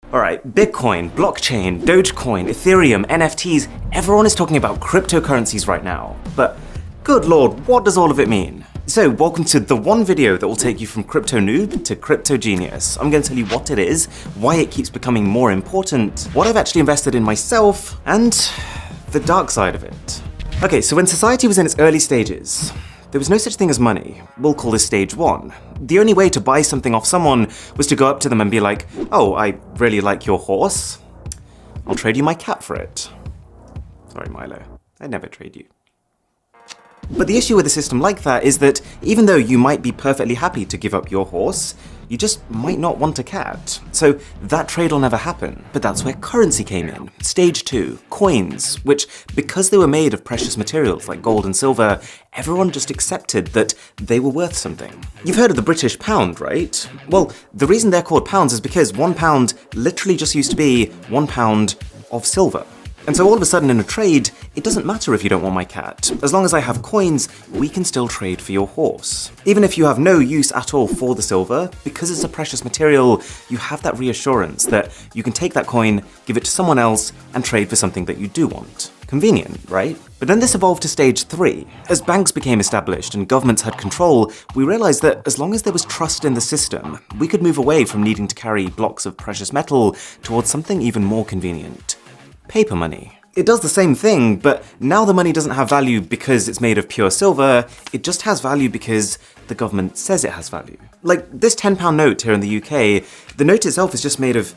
Alright, Bitcoin, blockchain, Dogecoin, Ethereum, NFTs, everyone is talking about cryptocurrencies right now. But good lord, what does all of it mean? So, welcome to the one video that will take you from crypto noob to crypto genius. I'm going to tell you what it is, why it keeps becoming more important, what I've actually invested in myself, and the dark side of it. Okay, so when society was in its early stages, there was no such thing as money. We'll call this stage one. The only way to buy something off someone was to go up to them and be like, oh, I really like your horse. I'll trade you my cat for it. Sorry, Milo. I'd never trade you. But the issue with a system like that is that even though you might be perfectly happy to give up your horse, you just might not want a cat. So that trade will never happen. But that's where currency came in. Stage 2, coins, which, because they were made of precious materials like gold and silver, everyone just accepted that they were worth something. You've heard of the British pound, right? Well, the reason they're called pounds is because £1 literally just used to be £1 of silver. And so all of a sudden in a trade, it doesn't matter if you don't want my cat. As long as I have coins, we can still trade for your horse. Even if you have no use at all for the silver, because it's a precious material, you have that reassurance that you can take that coin, give it to someone else, and trade for something that you do want. Convenient, right? But then this evolved to stage 3. As banks became established and governments had control, we realized that as long as there was trust in the system, we could move away from needing to carry blocks of precious metal towards something even more convenient. Paper money. It does the same thing, but now the money doesn't have value because it's made of pure silver, it just has value because the government says it has value. Like this £10 note here in the UK, the note itself is just made of,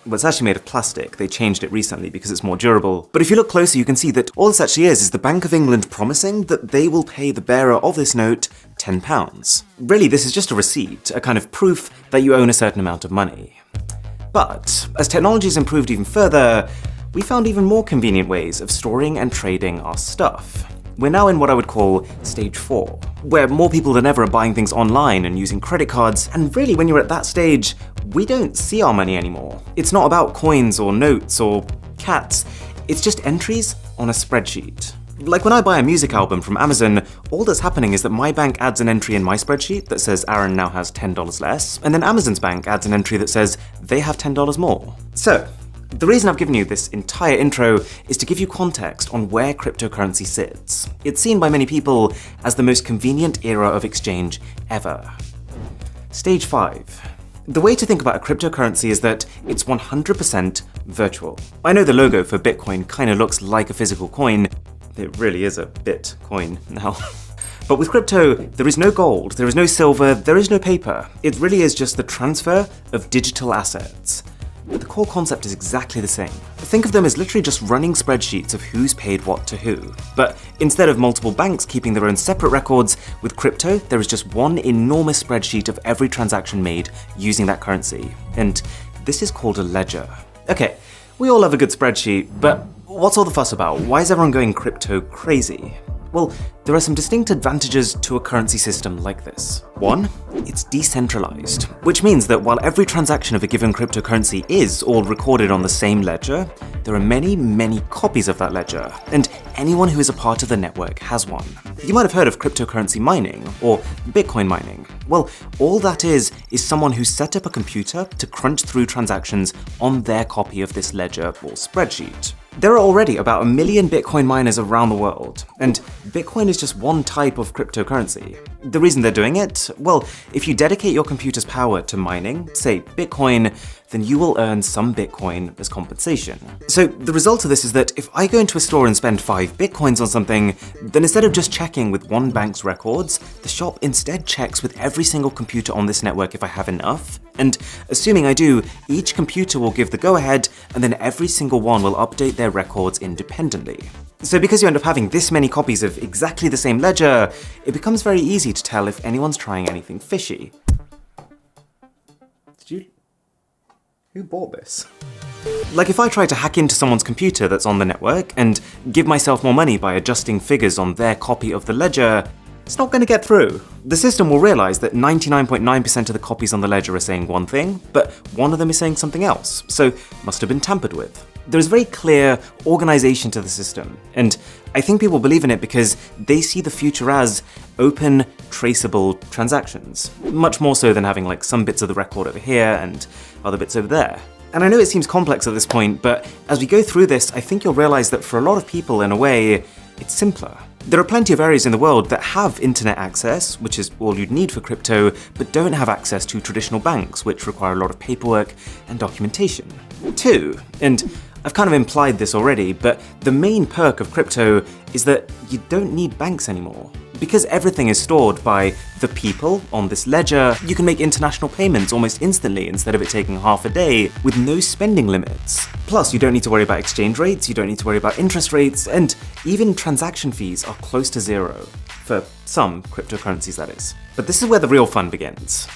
well, it's actually made of plastic. They changed it recently because it's more durable. But if you look closer, you can see that all this actually is the Bank of England promising that they will pay the bearer of this note £10. Really, this is just a receipt, a kind of proof that you own a certain amount of money. But as technology has improved even further, we found even more convenient ways of storing and trading our stuff. We're now in what I would call stage 4, where more people than ever are buying things online and using credit cards, and really when you're at that stage, we don't see our money anymore. It's not about coins or notes or cats, it's just entries on a spreadsheet. Like when I buy a music album from Amazon, all that's happening is that my bank adds an entry in my spreadsheet that says Aaron now has $10 less, and then Amazon's bank adds an entry that says they have $10 more. So, the reason I've given you this entire intro is to give you context on where cryptocurrency sits. It's seen by many people as the most convenient era of exchange ever. Stage 5. The way to think about a cryptocurrency is that it's 100% virtual. I know the logo for Bitcoin kind of looks like a physical coin. It really is a Bitcoin now. But with crypto, there is no gold, there is no silver, there is no paper. It really is just the transfer of digital assets. But the core concept is exactly the same. Think of them as literally just running spreadsheets of who's paid what to who. But instead of multiple banks keeping their own separate records, with crypto, there is just one enormous spreadsheet of every transaction made using that currency. And this is called a ledger. Okay, we all love a good spreadsheet, but what's all the fuss about? Why is everyone going crypto crazy? Well, there are some distinct advantages to a currency system like this. One, it's decentralized, which means that while every transaction of a given cryptocurrency is all recorded on the same ledger, there are many, many copies of that ledger, and anyone who is a part of the network has one. You might have heard of cryptocurrency mining, or Bitcoin mining. Well, all that is someone who set up a computer to crunch through transactions on their copy of this ledger or spreadsheet. There are already about 1 million Bitcoin miners around the world, and Bitcoin is just one type of cryptocurrency. The reason they're doing it? Well, if you dedicate your computer's power to mining, say Bitcoin, then you will earn some Bitcoin as compensation. So the result of this is that if I go into a store and spend 5 Bitcoins on something, then instead of just checking with one bank's records, the shop instead checks with every single computer on this network if I have enough. And assuming I do, each computer will give the go-ahead, and then every single one will update their records independently. So because you end up having this many copies of exactly the same ledger, it becomes very easy to tell if anyone's trying anything fishy. Who bought this? Like if I try to hack into someone's computer that's on the network and give myself more money by adjusting figures on their copy of the ledger, it's not going to get through. The system will realize that 99.9% of the copies on the ledger are saying one thing, but one of them is saying something else, so must have been tampered with. There's very clear organization to the system, and I think people believe in it because they see the future as open, traceable transactions, much more so than having like some bits of the record over here and other bits over there. And I know it seems complex at this point, but as we go through this, I think you'll realize that for a lot of people, in a way, it's simpler. There are plenty of areas in the world that have internet access, which is all you'd need for crypto, but don't have access to traditional banks, which require a lot of paperwork and documentation. 2, and I've kind of implied this already, but the main perk of crypto is that you don't need banks anymore. Because everything is stored by the people on this ledger, you can make international payments almost instantly instead of it taking half a day with no spending limits. Plus, you don't need to worry about exchange rates, you don't need to worry about interest rates, and even transaction fees are close to zero. For some cryptocurrencies, that is. But this is where the real fun begins.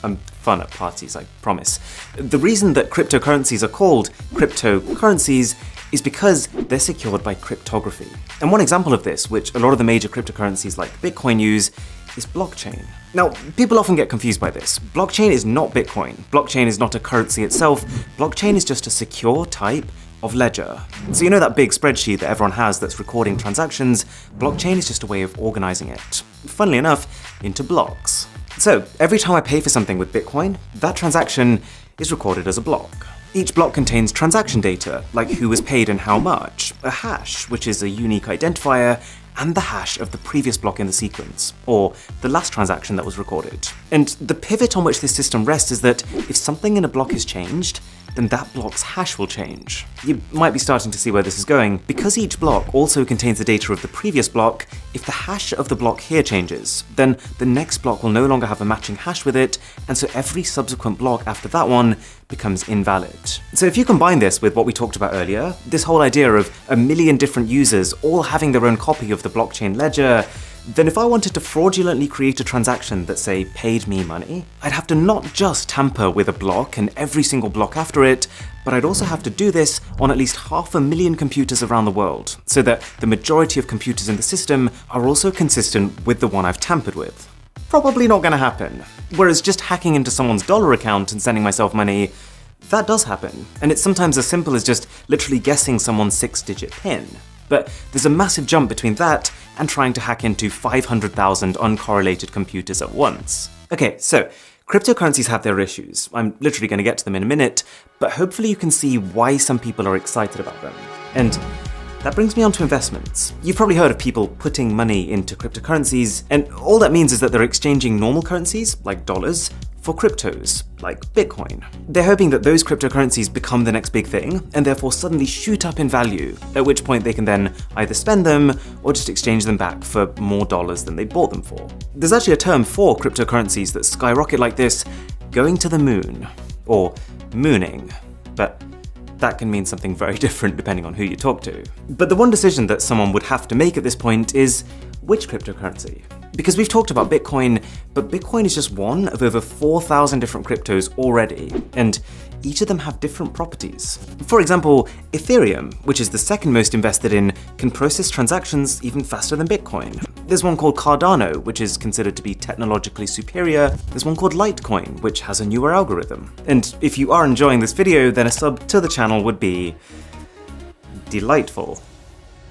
I'm fun at parties, I promise. The reason that cryptocurrencies are called cryptocurrencies is because they're secured by cryptography. And one example of this, which a lot of the major cryptocurrencies like Bitcoin use, is blockchain. Now, people often get confused by this. Blockchain is not Bitcoin. Blockchain is not a currency itself. Blockchain is just a secure type of ledger. So you know that big spreadsheet that everyone has that's recording transactions? Blockchain is just a way of organizing it, funnily enough, into blocks. So every time I pay for something with Bitcoin, that transaction is recorded as a block. Each block contains transaction data, like who was paid and how much, a hash, which is a unique identifier, and the hash of the previous block in the sequence, or the last transaction that was recorded. And the pivot on which this system rests is that if something in a block is changed, then that block's hash will change. You might be starting to see where this is going. Because each block also contains the data of the previous block, if the hash of the block here changes, then the next block will no longer have a matching hash with it, and so every subsequent block after that one becomes invalid. So if you combine this with what we talked about earlier, this whole idea of a million different users all having their own copy of the blockchain ledger, then if I wanted to fraudulently create a transaction that, say, paid me money, I'd have to not just tamper with a block and every single block after it, but I'd also have to do this on at least 500,000 computers around the world, so that the majority of computers in the system are also consistent with the one I've tampered with. Probably not gonna happen. Whereas just hacking into someone's dollar account and sending myself money, that does happen. And it's sometimes as simple as just literally guessing someone's 6-digit PIN. But there's a massive jump between that and trying to hack into 500,000 uncorrelated computers at once. Okay, so cryptocurrencies have their issues. I'm literally going to get to them in a minute, but hopefully you can see why some people are excited about them. And that brings me on to investments. You've probably heard of people putting money into cryptocurrencies, and all that means is that they're exchanging normal currencies, like dollars, for cryptos, like Bitcoin. They're hoping that those cryptocurrencies become the next big thing, and therefore suddenly shoot up in value, at which point they can then either spend them, or just exchange them back for more dollars than they bought them for. There's actually a term for cryptocurrencies that skyrocket like this, going to the moon, or mooning, but that can mean something very different depending on who you talk to. But the one decision that someone would have to make at this point is, which cryptocurrency? Because we've talked about Bitcoin, but Bitcoin is just one of over 4,000 different cryptos already, and each of them have different properties. For example, Ethereum, which is the second most invested in, can process transactions even faster than Bitcoin. There's one called Cardano, which is considered to be technologically superior. There's one called Litecoin, which has a newer algorithm. And if you are enjoying this video, then a sub to the channel would be delightful.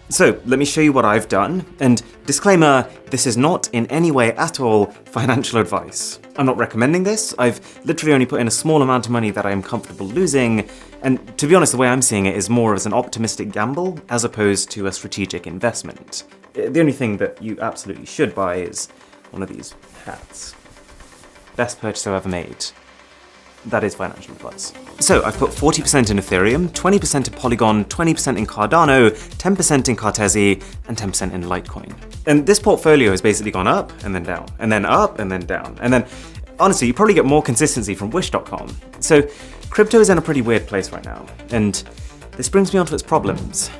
So let me show you what I've done, and disclaimer, this is not in any way at all financial advice. I'm not recommending this, I've literally only put in a small amount of money that I am comfortable losing, and to be honest, the way I'm seeing it is more as an optimistic gamble as opposed to a strategic investment. The only thing that you absolutely should buy is one of these hats. Best purchase I've ever made. That is financial advice. So I've put 40% in Ethereum, 20% in Polygon, 20% in Cardano, 10% in Cartesi, and 10% in Litecoin. And this portfolio has basically gone up and then down, and then up and then down. And then, honestly, you probably get more consistency from Wish.com. So crypto is in a pretty weird place right now. And this brings me on to its problems.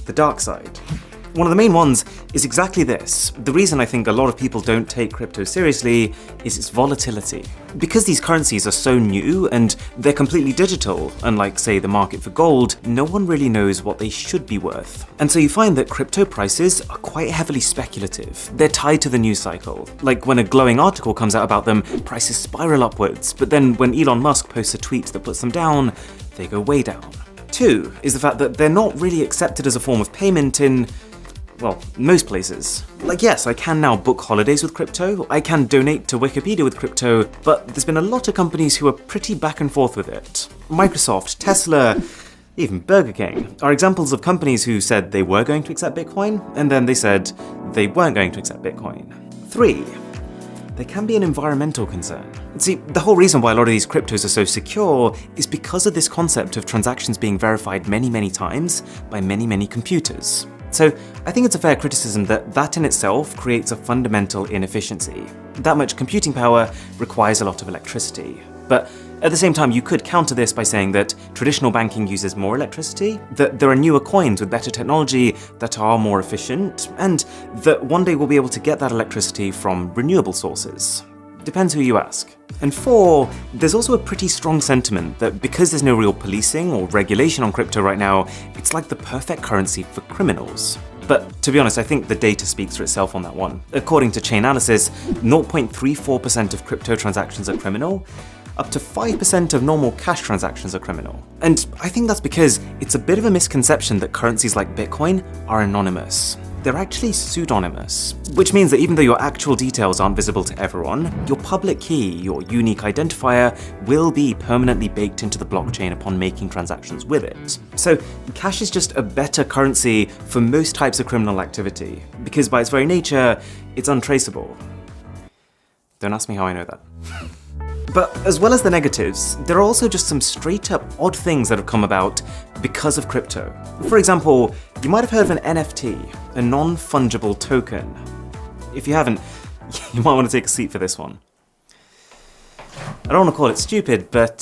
The dark side. One of the main ones is exactly this. The reason I think a lot of people don't take crypto seriously is its volatility. Because these currencies are so new and they're completely digital, unlike, say, the market for gold, no one really knows what they should be worth. And so you find that crypto prices are quite heavily speculative. They're tied to the news cycle. Like when a glowing article comes out about them, prices spiral upwards, but then when Elon Musk posts a tweet that puts them down, they go way down. 2 is the fact that they're not really accepted as a form of payment in, well, most places. Like, yes, I can now book holidays with crypto, I can donate to Wikipedia with crypto, but there's been a lot of companies who are pretty back and forth with it. Microsoft, Tesla, even Burger King are examples of companies who said they were going to accept Bitcoin, and then they said they weren't going to accept Bitcoin. 3. There can be an environmental concern. See, the whole reason why a lot of these cryptos are so secure is because of this concept of transactions being verified many times by many computers. So I think it's a fair criticism that in itself creates a fundamental inefficiency. That much computing power requires a lot of electricity. But at the same time, you could counter this by saying that traditional banking uses more electricity, that there are newer coins with better technology that are more efficient, and that one day we'll be able to get that electricity from renewable sources. Depends who you ask. And 4, there's also a pretty strong sentiment that because there's no real policing or regulation on crypto right now, it's like the perfect currency for criminals. But to be honest, I think the data speaks for itself on that one. According to Chainalysis, 0.34% of crypto transactions are criminal, up to 5% of normal cash transactions are criminal. And I think that's because it's a bit of a misconception that currencies like Bitcoin are anonymous. They're actually pseudonymous, which means that even though your actual details aren't visible to everyone, your public key, your unique identifier, will be permanently baked into the blockchain upon making transactions with it. So cash is just a better currency for most types of criminal activity, because by its very nature, it's untraceable. Don't ask me how I know that. But as well as the negatives, there are also just some straight up odd things that have come about because of crypto. For example, you might have heard of an NFT, a non-fungible token. If you haven't, you might want to take a seat for this one. I don't want to call it stupid, but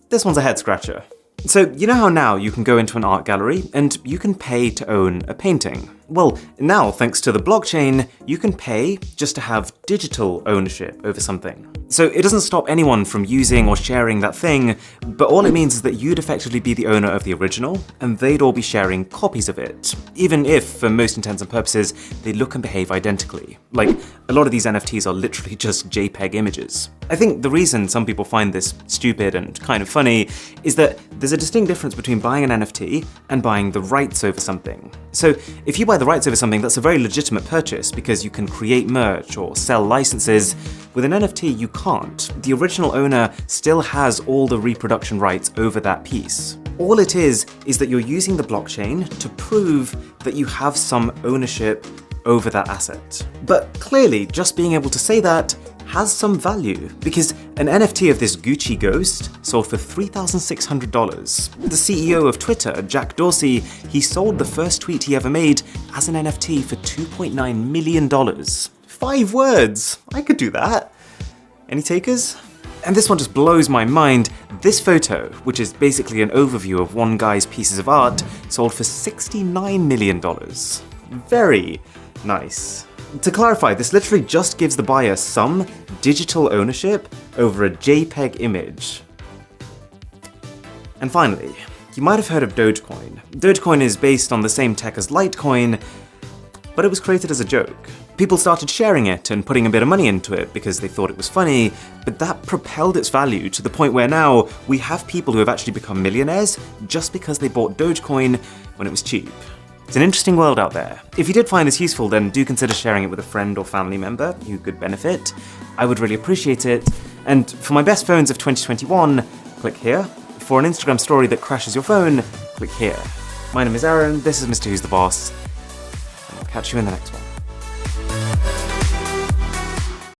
this one's a head scratcher. So you know how now you can go into an art gallery and you can pay to own a painting? Well, now thanks to the blockchain, you can pay just to have digital ownership over something. So it doesn't stop anyone from using or sharing that thing, but all it means is that you'd effectively be the owner of the original, and they'd all be sharing copies of it, even if, for most intents and purposes, they look and behave identically. Like, a lot of these NFTs are literally just JPEG images. I think the reason some people find this stupid and kind of funny is that there's a distinct difference between buying an NFT and buying the rights over something. So if you buy the rights over something, that's a very legitimate purchase because you can create merch or sell licenses. With an NFT, you can't. The original owner still has all the reproduction rights over that piece. All it is that you're using the blockchain to prove that you have some ownership over that asset. But clearly, just being able to say that has some value, because an NFT of this Gucci ghost sold for $3,600. The CEO of Twitter, Jack Dorsey, he sold the first tweet he ever made as an NFT for $2.9 million. 5 words! I could do that. Any takers? And this one just blows my mind. This photo, which is basically an overview of one guy's pieces of art, sold for $69 million. Very nice. To clarify, this literally just gives the buyer some digital ownership over a JPEG image. And finally, you might have heard of Dogecoin. Dogecoin is based on the same tech as Litecoin, but it was created as a joke. People started sharing it and putting a bit of money into it because they thought it was funny, but that propelled its value to the point where now we have people who have actually become millionaires just because they bought Dogecoin when it was cheap. It's an interesting world out there. If you did find this useful, then do consider sharing it with a friend or family member who could benefit. I would really appreciate it. And for my best phones of 2021, click here. For an Instagram story that crashes your phone, click here. My name is Aaron, this is Mr. Who's the Boss, and I'll catch you in the next one.